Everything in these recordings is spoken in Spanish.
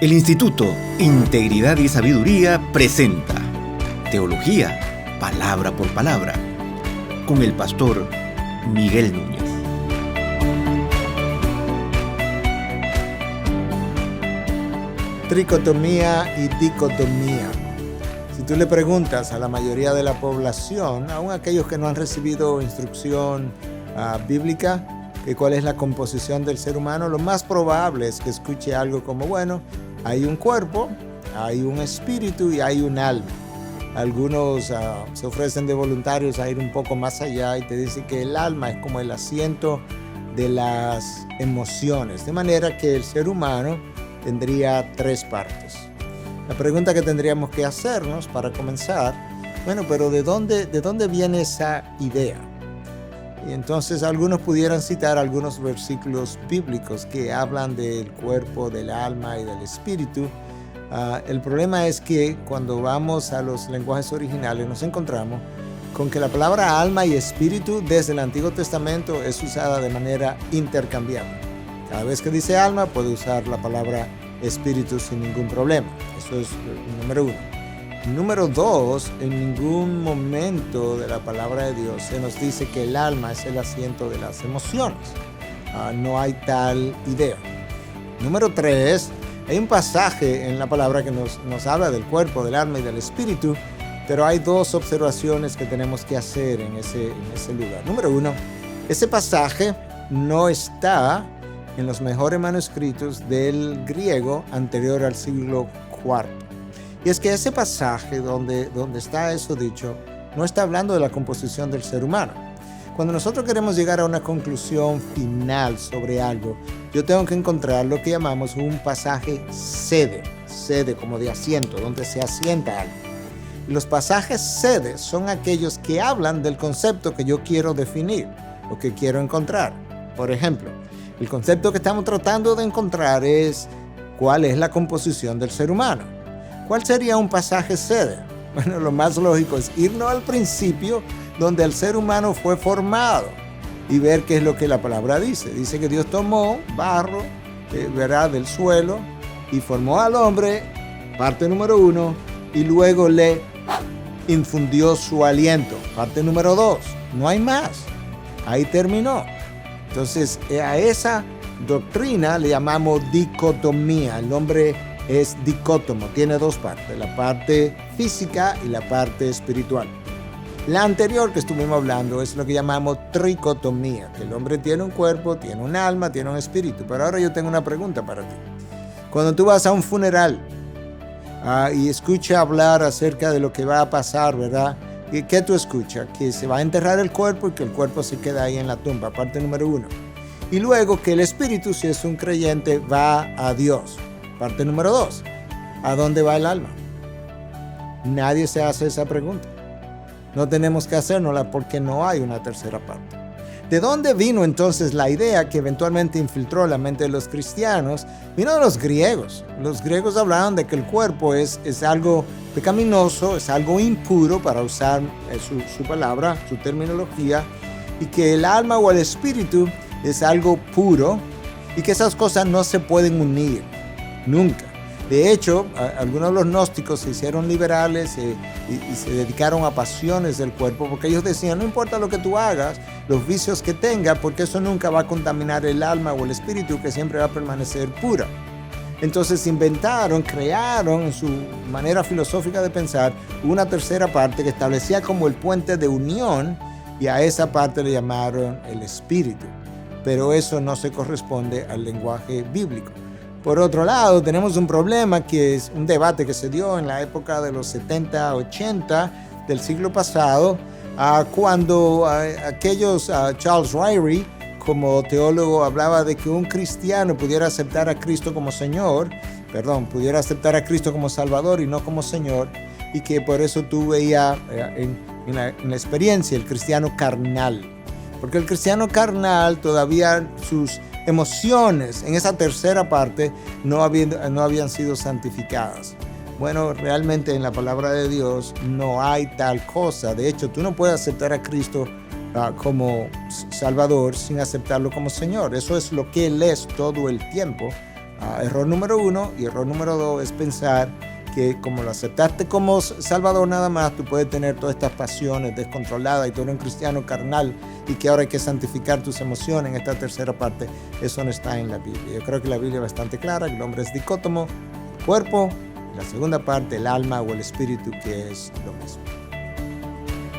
El Instituto Integridad y Sabiduría presenta Teología, Palabra por Palabra, con el pastor Miguel Núñez. Tricotomía y dicotomía. Si tú le preguntas a la mayoría de la población, aún aquellos que no han recibido instrucción bíblica, que cuál es la composición del ser humano, lo más probable es que escuche algo como, bueno, hay un cuerpo, hay un espíritu y hay un alma. Algunos se ofrecen de voluntarios a ir un poco más allá y te dicen que el alma es como el asiento de las emociones, de manera que el ser humano tendría tres partes. La pregunta que tendríamos que hacernos para comenzar, bueno, pero ¿de dónde viene esa idea? Y entonces algunos pudieran citar algunos versículos bíblicos que hablan del cuerpo, del alma y del espíritu. El problema es que cuando vamos a los lenguajes originales nos encontramos con que la palabra alma y espíritu desde el Antiguo Testamento es usada de manera intercambiable. Cada vez que dice alma puede usar la palabra espíritu sin ningún problema. Eso es el número uno. Número dos, en ningún momento de la palabra de Dios se nos dice que el alma es el asiento de las emociones. No hay tal idea. Número tres, hay un pasaje en la palabra que nos habla del cuerpo, del alma y del espíritu, pero hay dos observaciones que tenemos que hacer en ese lugar. Número uno, ese pasaje no está en los mejores manuscritos del griego anterior al siglo IV. Y es que ese pasaje donde está eso dicho, no está hablando de la composición del ser humano. Cuando nosotros queremos llegar a una conclusión final sobre algo, yo tengo que encontrar lo que llamamos un pasaje sede como de asiento, donde se asienta algo. Los pasajes sede son aquellos que hablan del concepto que yo quiero definir o que quiero encontrar. Por ejemplo, el concepto que estamos tratando de encontrar es cuál es la composición del ser humano. ¿Cuál sería un pasaje sede? Bueno, lo más lógico es irnos al principio donde el ser humano fue formado y ver qué es lo que la palabra dice. Dice que Dios tomó barro, del suelo y formó al hombre, parte número uno, y luego le infundió su aliento, parte número dos. No hay más. Ahí terminó. Entonces, a esa doctrina le llamamos dicotomía. El nombre es dicótomo, tiene dos partes, la parte física y la parte espiritual. La anterior que estuvimos hablando es lo que llamamos tricotomía, que el hombre tiene un cuerpo, tiene un alma, tiene un espíritu. Pero ahora yo tengo una pregunta para ti. Cuando tú vas a un funeral y escuchas hablar acerca de lo que va a pasar, ¿verdad? ¿Qué tú escuchas? Que se va a enterrar el cuerpo y que el cuerpo se queda ahí en la tumba, parte número uno. Y luego que el espíritu, si es un creyente, va a Dios. Parte número dos, ¿a dónde va el alma? Nadie se hace esa pregunta. No tenemos que hacérnosla porque no hay una tercera parte. ¿De dónde vino entonces la idea que eventualmente infiltró la mente de los cristianos? Vino de los griegos. Los griegos hablaban de que el cuerpo es algo pecaminoso, es algo impuro, para usar su palabra, su terminología, y que el alma o el espíritu es algo puro y que esas cosas no se pueden unir. Nunca. De hecho, algunos de los gnósticos se hicieron liberales y se dedicaron a pasiones del cuerpo, porque ellos decían, no importa lo que tú hagas, los vicios que tengas, porque eso nunca va a contaminar el alma o el espíritu, que siempre va a permanecer pura. Entonces crearon en su manera filosófica de pensar una tercera parte que establecía como el puente de unión, y a esa parte le llamaron el espíritu. Pero eso no se corresponde al lenguaje bíblico. Por otro lado, tenemos un problema que es un debate que se dio en la época de los 70, 80 del siglo pasado, cuando aquellos Charles Ryrie, como teólogo, hablaba de que un cristiano pudiera aceptar a Cristo como pudiera aceptar a Cristo como Salvador y no como Señor, y que por eso tú veías en la experiencia el cristiano carnal. Porque el cristiano carnal todavía sus emociones en esa tercera parte no habían sido santificadas. Bueno, realmente en la palabra de Dios no hay tal cosa. De hecho, tú no puedes aceptar a Cristo como Salvador sin aceptarlo como Señor. Eso es lo que Él es todo el tiempo. Error número 1. Y error número 2 es pensar que como lo aceptaste como Salvador nada más, tú puedes tener todas estas pasiones descontroladas y tú eres un cristiano carnal y que ahora hay que santificar tus emociones en esta tercera parte. Eso no está en la Biblia. Yo creo que la Biblia es bastante clara, el hombre es dicótomo, cuerpo, y la segunda parte, el alma o el espíritu, que es lo mismo.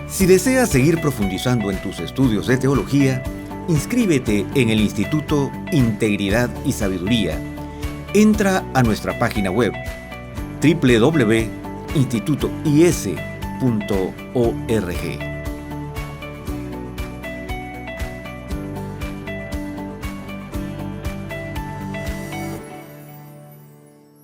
Si deseas seguir profundizando en tus estudios de teología, inscríbete en el Instituto Integridad y Sabiduría. Entra a nuestra página web www.institutois.org.